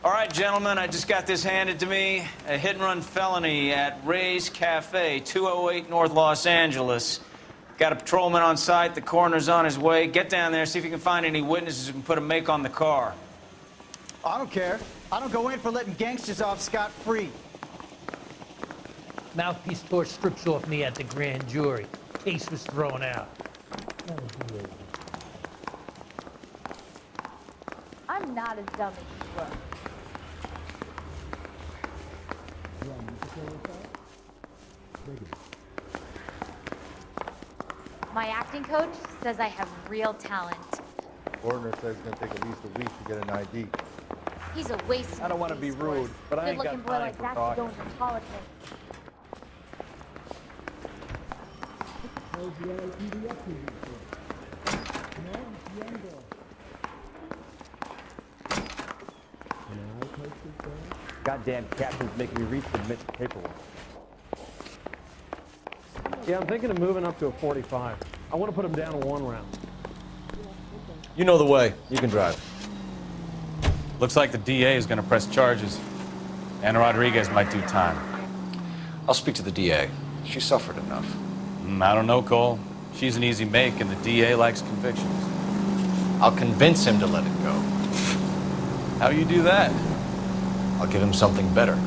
All right, gentlemen, I just got this handed to me. A hit-and-run felony at Ray's Cafe, 208 North Los Angeles. Got a patrolman on site. The coroner's on his way. Get down there, see if you can find any witnesses who can put a make on the car. I don't care. I don't go in for letting gangsters off scot-free. Mouthpiece tore strips off me at the grand jury. Case was thrown out. I'm not as dumb as you look. My acting coach says I have real talent. Coroner says it's going to take at least a week to get an ID. He's a waste. I don't want to be rude, but I ain't got good-looking boy time like for that talking. to go into politics. Goddamn captain's making me resubmit the paperwork. Yeah, I'm thinking of moving up to a 45. I want to put him down to 1 round. You know the way. You can drive. Looks like the DA is going to press charges. Anna Rodriguez might do time. I'll speak to the DA. She suffered enough. I don't know, Cole. She's an easy make, and the DA likes convictions. I'll convince him to let it go. How you do that? I'll give him something better.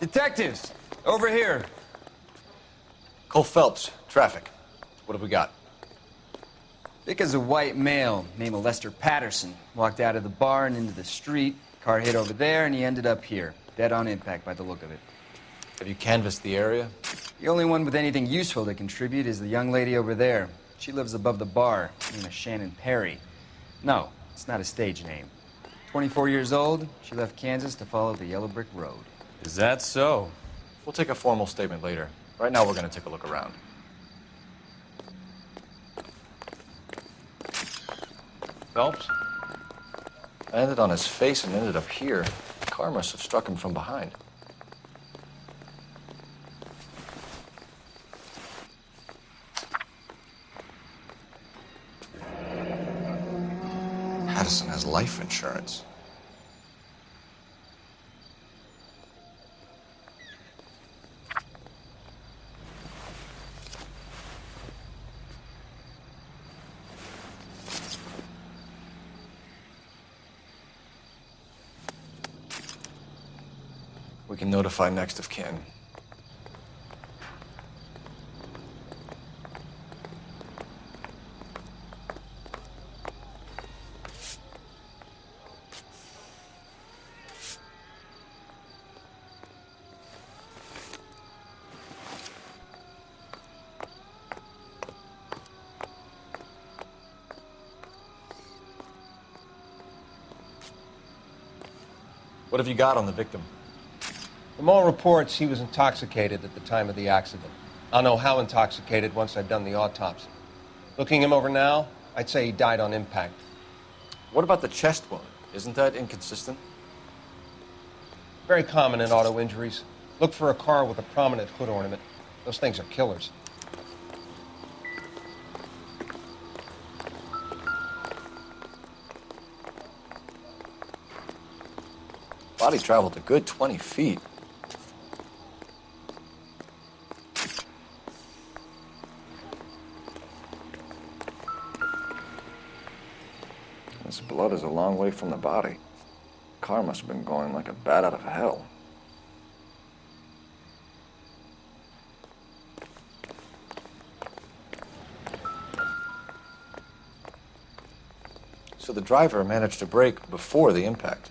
Detectives, over here. Cole Phelps, traffic. What have we got? Vic is a white male named Lester Patterson. Walked out of the bar and into the street. Car hit over there, and he ended up here. Dead on impact by the look of it. Have you canvassed the area? The only one with anything useful to contribute is the young lady over there. She lives above the bar, named is Shannon Perry. No, it's not a stage name. 24 years old, she left Kansas to follow the yellow brick road. Is that so? We'll take a formal statement later. Right now, we're going to take a look around. Phelps? I landed on his face and ended up here. The car must have struck him from behind. Patterson has life insurance. We can notify next of kin. What have you got on the victim? From all reports, he was intoxicated at the time of the accident. I'll know how intoxicated once I've done the autopsy. Looking him over now, I'd say he died on impact. What about the chest wound? Isn't that inconsistent? Very common in auto injuries. Look for a car with a prominent hood ornament. Those things are killers. Body traveled a good 20 feet. This blood blood is a long way from the body. Car must have been going like a bat out of hell. So the driver managed to brake before the impact.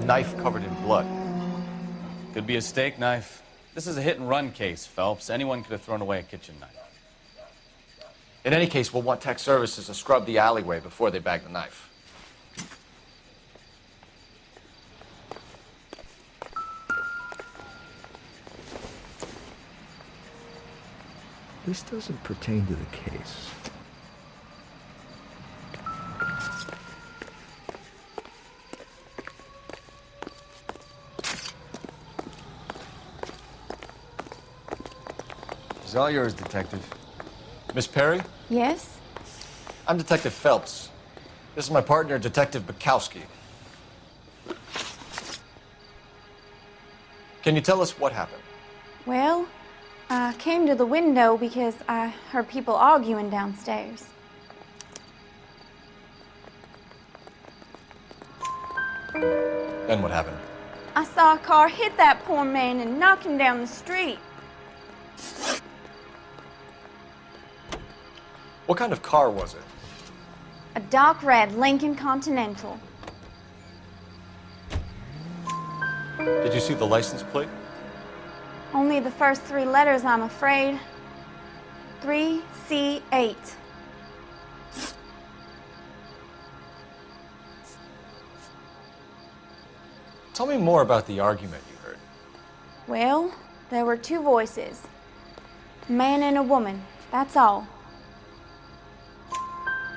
Knife covered in blood. Could be a steak knife. This is a hit-and-run case, Phelps. Anyone could have thrown away a kitchen knife. In any case, we'll want tech services to scrub the alleyway before they bag the knife. This doesn't pertain to the case. It's all yours, Detective. Miss Perry? Yes? I'm Detective Phelps. This is my partner, Detective Bukowski. Can you tell us what happened? Well, I came to the window because I heard people arguing downstairs. Then what happened? I saw a car hit that poor man and knock him down the street. What kind of car was it? A dark red Lincoln Continental. Did you see the license plate? Only the first 3 letters, I'm afraid. 3C8. Tell me more about the argument you heard. Well, there were 2 voices. A man and a woman, that's all.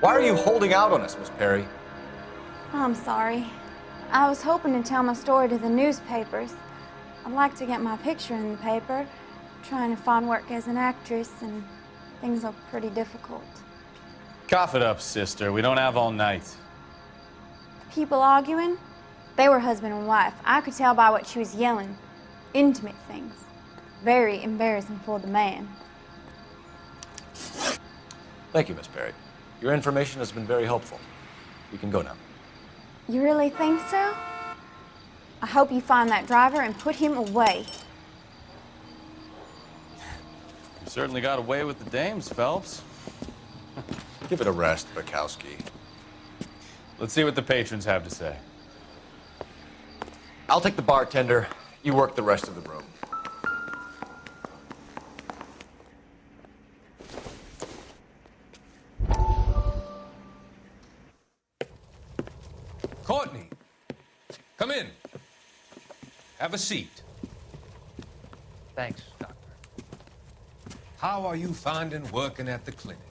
Why are you holding out on us, Miss Perry? I'm sorry. I was hoping to tell my story to the newspapers. I'd like to get my picture in the paper. Trying to find work as an actress, and things are pretty difficult. Cough it up, sister. We don't have all night. People arguing? They were husband and wife. I could tell by what she was yelling. Intimate things. Very embarrassing for the man. Thank you, Miss Perry. Your information has been very helpful. You can go now. You really think so? I hope you find that driver and put him away. You certainly got away with the dames, Phelps. Give it a rest, Bukowski. Let's see what the patrons have to say. I'll take the bartender. You work the rest of the room. Courtney, come in. Have a seat. Thanks, Doctor. How are you finding working at the clinic?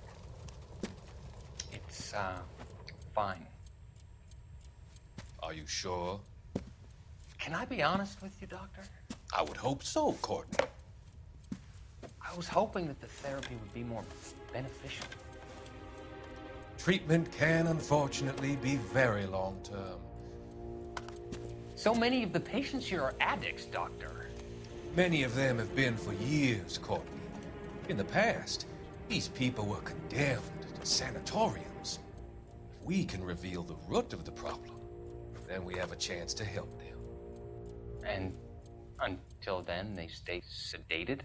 It's, fine. Are you sure? Can I be honest with you, Doctor? I would hope so, Courtney. I was hoping that the therapy would be more beneficial. Treatment can, unfortunately, be very long-term. So many of the patients here are addicts, Doctor. Many of them have been for years, Courtney. In the past, these people were condemned to sanatoriums. If we can reveal the root of the problem, then we have a chance to help them. And until then, they stay sedated?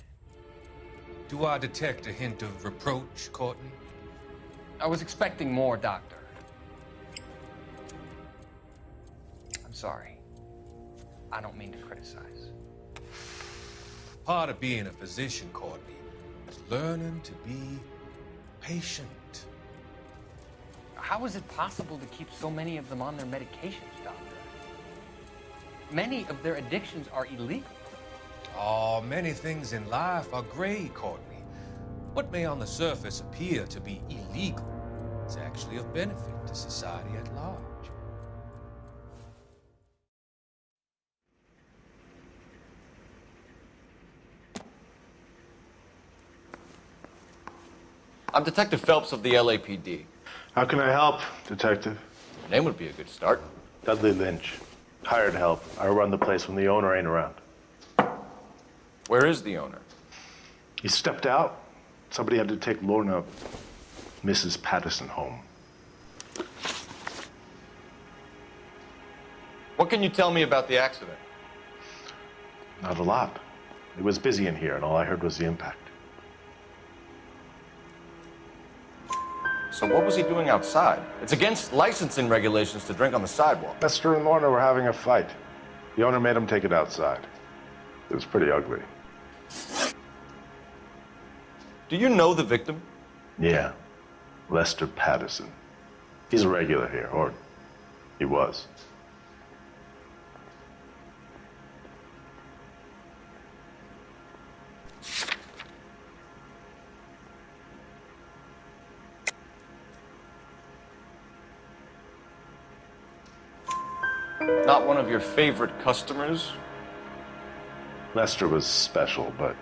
Do I detect a hint of reproach, Courtney? I was expecting more, Doctor. I'm sorry. I don't mean to criticize. Part of being a physician, Courtney, is learning to be patient. How is it possible to keep so many of them on their medications, Doctor? Many of their addictions are illegal. Oh, many things in life are gray, Courtney. What may on the surface appear to be illegal It's actually of benefit to society at large. I'm Detective Phelps of the LAPD. How can I help, Detective? Your name would be a good start. Dudley Lynch. Hired help. I run the place when the owner ain't around. Where is the owner? He stepped out. Somebody had to take Lorna, Mrs. Patterson, home. What can you tell me about the accident? Not a lot. It was busy in here, and all I heard was the impact. So what was he doing outside? It's against licensing regulations to drink on the sidewalk. Lester and Lorna were having a fight. The owner made him take it outside. It was pretty ugly. Do you know the victim? Yeah. Lester Patterson. He's a regular here, or he was. Not one of your favorite customers? Lester was special, but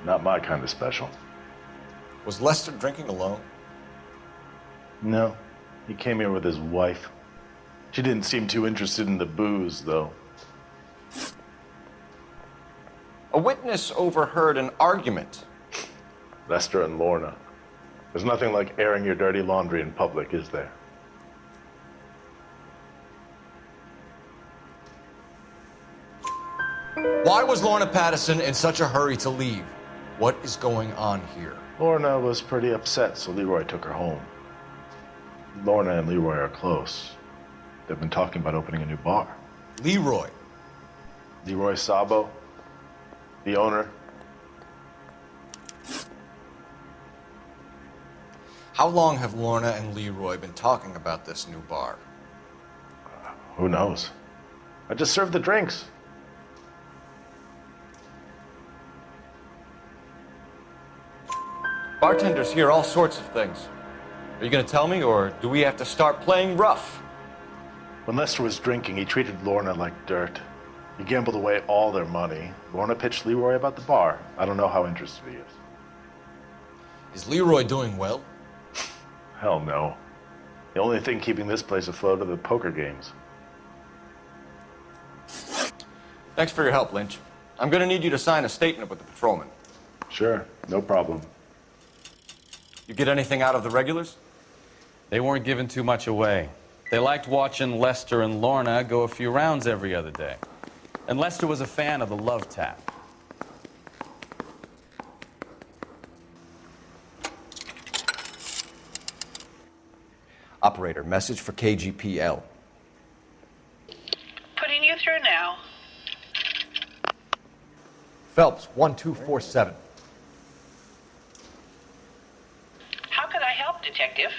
not my kind of special. Was Lester drinking alone? No. He came here with his wife. She didn't seem too interested in the booze, though. A witness overheard an argument. Lester and Lorna. There's nothing like airing your dirty laundry in public, is there? Why was Lorna Patterson in such a hurry to leave? What is going on here? Lorna was pretty upset, so Leroy took her home. Lorna and Leroy are close. They've been talking about opening a new bar. Leroy? Leroy Sabo, the owner. How long have Lorna and Leroy been talking about this new bar? Who knows? I just served the drinks. Bartenders hear all sorts of things. Are you going to tell me, or do we have to start playing rough? When Lester was drinking, he treated Lorna like dirt. He gambled away all their money. Lorna pitched Leroy about the bar. I don't know how interested he is. Is Leroy doing well? Hell no. The only thing keeping this place afloat are the poker games. Thanks for your help, Lynch. I'm going to need you to sign a statement with the patrolman. Sure, no problem. You get anything out of the regulars? They weren't giving too much away. They liked watching Lester and Lorna go a few rounds every other day. And Lester was a fan of the love tap. Operator, message for KGPL. Putting you through now. Phelps, 1247. How could I help, Detective?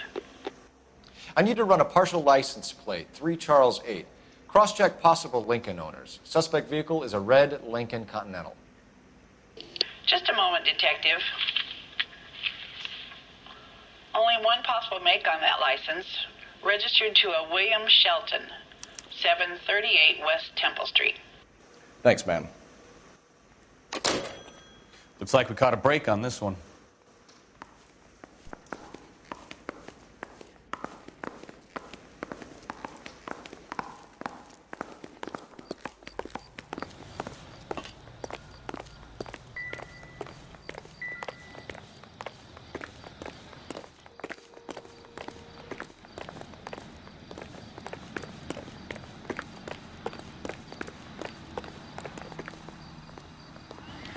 I need to run a partial license plate, 3 Charles 8. Cross-check possible Lincoln owners. Suspect vehicle is a red Lincoln Continental. Just a moment, Detective. Only one possible make on that license. Registered to a William Shelton, 738 West Temple Street. Thanks, ma'am. Looks like we caught a break on this one.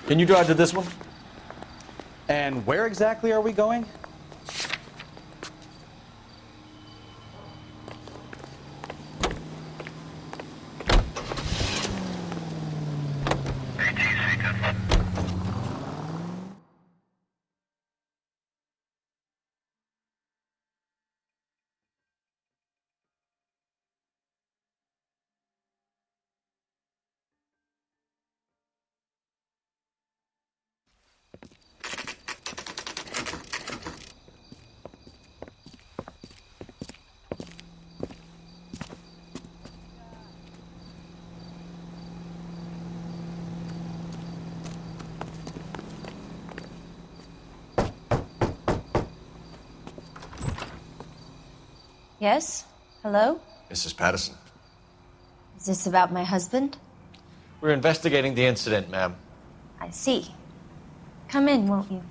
Can you drive to this one? And where exactly are we going? Yes? Hello? Mrs. Patterson. Is this about my husband? We're investigating the incident, ma'am. I see. Come in, won't you?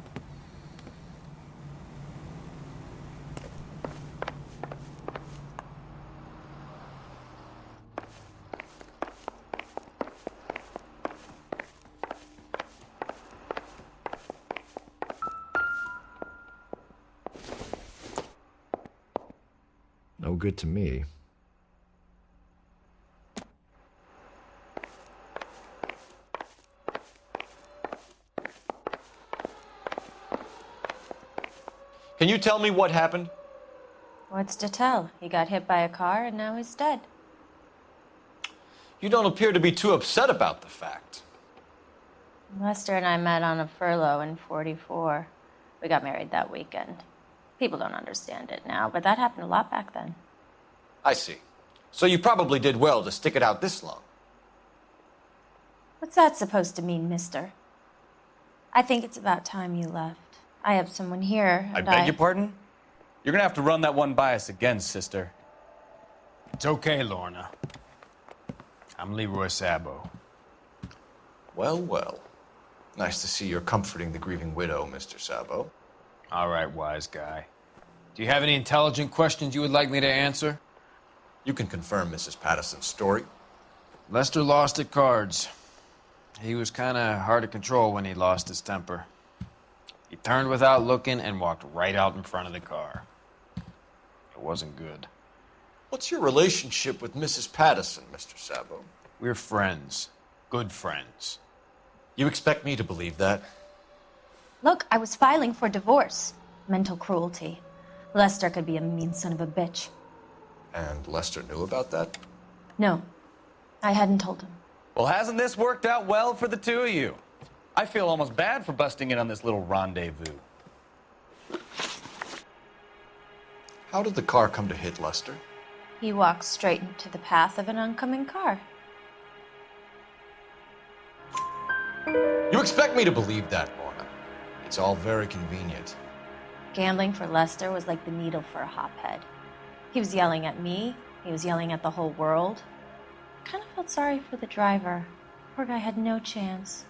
No good to me. Can you tell me what happened? What's to tell? He got hit by a car and now he's dead. You don't appear to be too upset about the fact. Lester and I met on a furlough in '44. We got married that weekend. People don't understand it now, but that happened a lot back then. I see. So you probably did well to stick it out this long. What's that supposed to mean, mister? I think it's about time you left. I have someone here, I and beg your pardon? You're gonna have to run that one by us again, sister. It's okay, Lorna. I'm Leroy Sabo. Well, well. Nice to see you're comforting the grieving widow, Mr. Sabo. All right, wise guy. Do you have any intelligent questions you would like me to answer? You can confirm Mrs. Patterson's story. Lester lost at cards. He was kind of hard to control when he lost his temper. He turned without looking and walked right out in front of the car. It wasn't good. What's your relationship with Mrs. Patterson, Mr. Sabo? We're friends. Good friends. You expect me to believe that? Look, I was filing for divorce. Mental cruelty. Lester could be a mean son of a bitch. And Lester knew about that? No, I hadn't told him. Well, hasn't this worked out well for the two of you? I feel almost bad for busting in on this little rendezvous. How did the car come to hit Lester? He walked straight into the path of an oncoming car. You expect me to believe that, Lorna? It's all very convenient. Gambling for Lester was like the needle for a hophead. He was yelling at me. He was yelling at the whole world. I kind of felt sorry for the driver. Poor guy had no chance.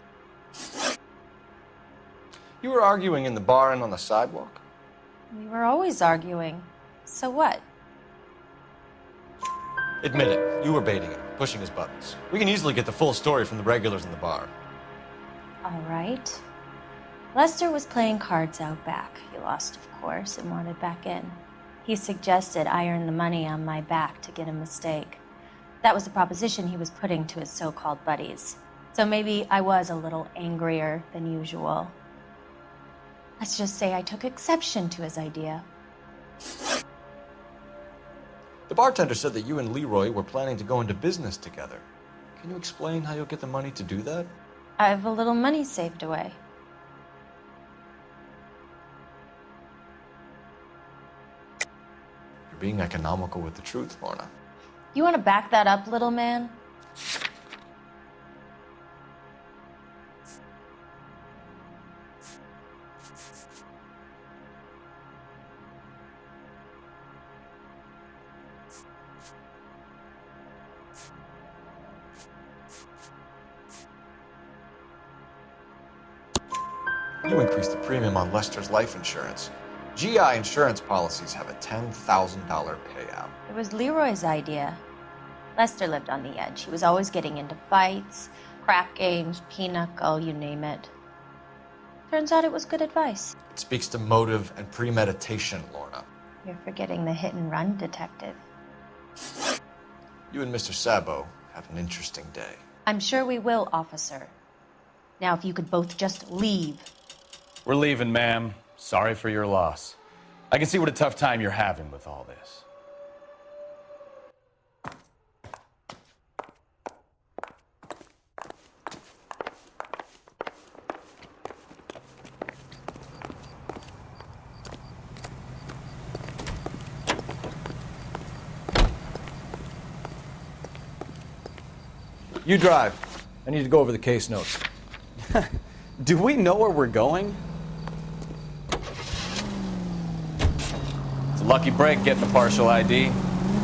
You were arguing in the bar and on the sidewalk? We were always arguing. So what? Admit it, you were baiting him, pushing his buttons. We can easily get the full story from the regulars in the bar. All right. Lester was playing cards out back. He lost, of course, and wanted back in. He suggested I earn the money on my back to get a mistake. That was the proposition he was putting to his so-called buddies. So maybe I was a little angrier than usual. Let's just say I took exception to his idea. The bartender said that you and Leroy were planning to go into business together. Can you explain how you'll get the money to do that? I have a little money saved away. You're being economical with the truth, Lorna. You want to back that up, little man? You increased the premium on Lester's life insurance. GI insurance policies have a $10,000 payout. It was Leroy's idea. Lester lived on the edge. He was always getting into fights, crap games, pinochle, you name it. Turns out it was good advice. It speaks to motive and premeditation, Lorna. You're forgetting the hit-and-run detective. You and Mr. Sabo have an interesting day. I'm sure we will, officer. Now, if you could both just leave. We're leaving, ma'am. Sorry for your loss. I can see what a tough time you're having with all this. You drive. I need to go over the case notes. Do we know where we're going? It's a Lucky break getting a partial ID.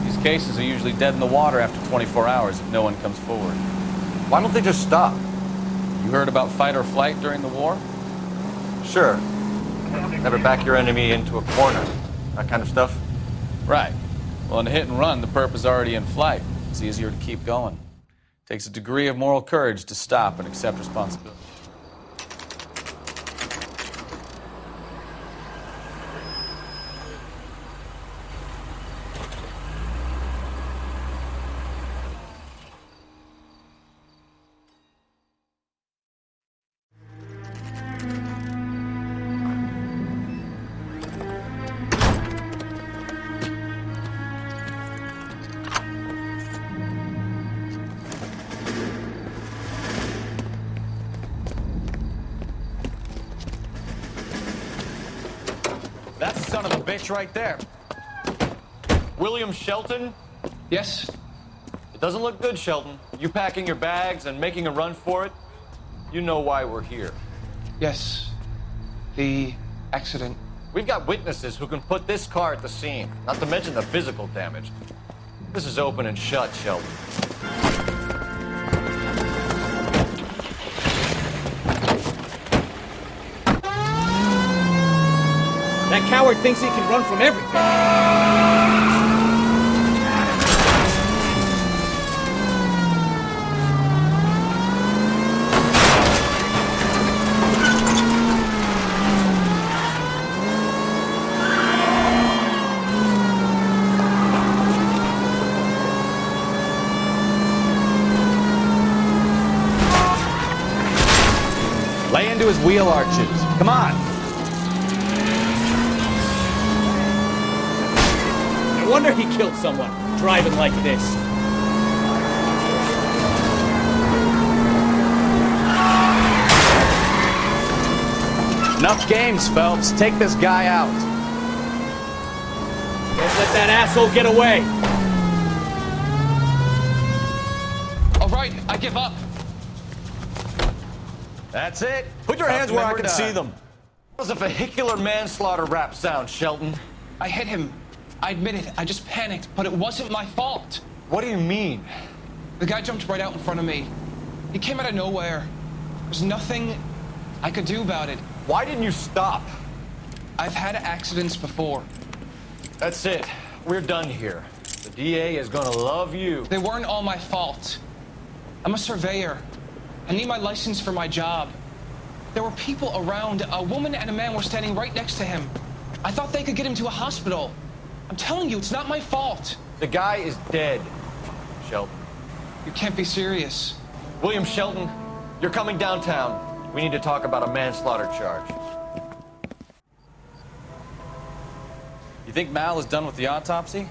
These cases are usually dead in the water after 24 hours if no one comes forward. Why don't they just stop? You heard about fight or flight during the war? Sure. Never back your enemy into a corner. That kind of stuff? Right. Well, in a hit and run, the perp is already in flight. It's easier to keep going. Takes a degree of moral courage to stop and accept responsibility. That's the son of a bitch right there. William Shelton? Yes? It doesn't look good, Shelton. You packing your bags and making a run for it? You know why we're here. Yes. The accident. We've got witnesses who can put this car at the scene, not to mention the physical damage. This is open and shut, Shelton. That coward thinks he can run from everything. Lay into his wheel arches. Come on. No wonder he killed someone, driving like this. Enough games, Phelps. Take this guy out. Don't let that asshole get away. All right, I give up. That's it. Put your hands where I can see them. That was a vehicular manslaughter rap sound, Shelton. I hit him. I admit it. I just panicked, but it wasn't my fault. What do you mean? The guy jumped right out in front of me. He came out of nowhere. There's nothing I could do about it. Why didn't you stop? I've had accidents before. That's it. We're done here. The DA is gonna love you. They weren't all my fault. I'm a surveyor. I need my license for my job. There were people around. A woman and a man were standing right next to him. I thought they could get him to a hospital. I'm telling you, it's not my fault. The guy is dead, Shelton. You can't be serious. William Shelton, you're coming downtown. We need to talk about a manslaughter charge. You think Mal is done with the autopsy?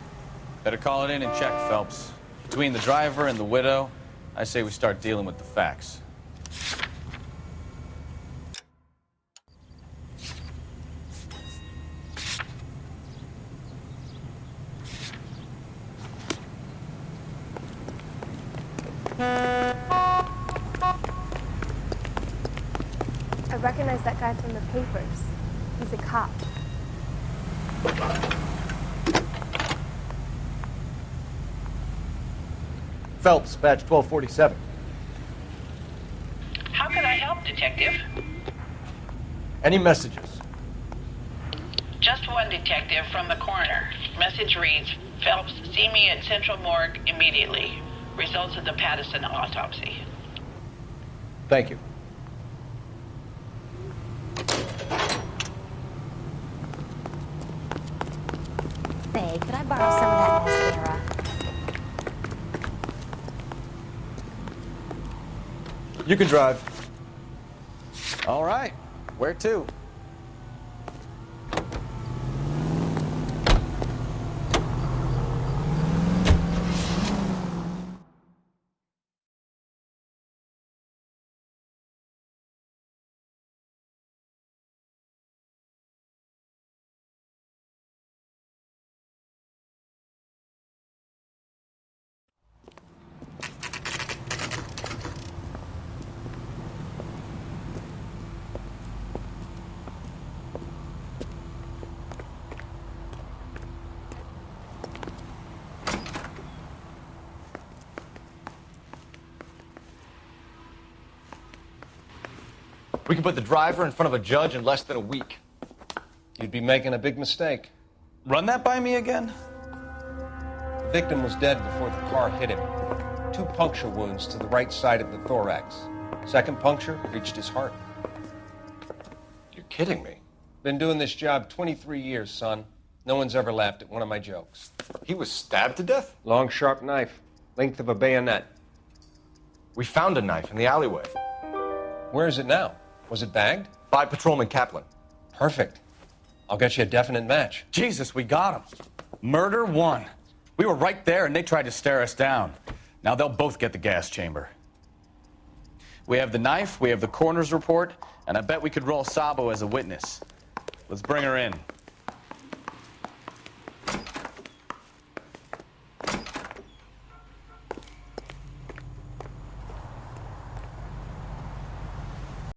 Better call it in and check, Phelps. Between the driver and the widow, I say we start dealing with the facts. I recognize that guy from the papers. He's a cop. Phelps, badge 1247. How can I help, Detective? Any messages? Just one, Detective, from the coroner. Message reads, Phelps, see me at Central Morgue immediately. Results of the Pattison autopsy. Thank you. Say, could I borrow some of that mascara? You can drive. All right. Where to? We can put the driver in front of a judge in less than a week. You'd be making a big mistake. Run that by me again? The victim was dead before the car hit him. 2 puncture wounds to the right side of the thorax. Second puncture reached his heart. You're kidding me. Been doing this job 23 years, son. No one's ever laughed at one of my jokes. He was stabbed to death? Long, sharp knife. Length of a bayonet. We found a knife in the alleyway. Where is it now? Was it bagged? By Patrolman Kaplan. Perfect. I'll get you a definite match. Jesus, we got him. Murder 1. We were right there and they tried to stare us down. Now they'll both get the gas chamber. We have the knife, we have the coroner's report, and I bet we could roll Sabo as a witness. Let's bring her in.